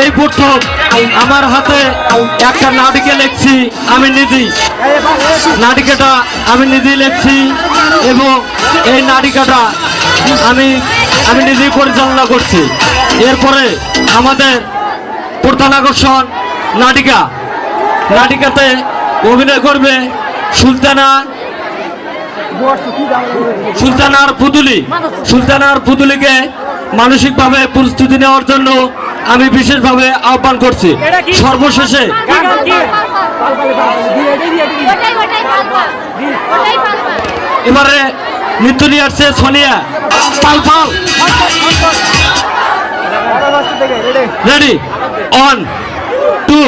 এই প্রথম আমার হাতে একটা নাটিকা লিখছি আমি নিজেই, নাটিকাটা আমি নিজেই লিখছি এবং এই নাটিকাটা আমি নিজেই পরিচালনা করছি। এরপরে আমাদের প্রধান আকর্ষণ নাটিকাতে অভিনয় করবে সুলতানার পুতুলিকে মানসিকভাবে প্রস্তুতি নেওয়ার জন্য আমি বিশেষভাবে আহ্বান করছি। সর্বশেষে এবারে নৃত্য নিয়ে আসছে সোনিয়া পাল পাল। রেডি 1 2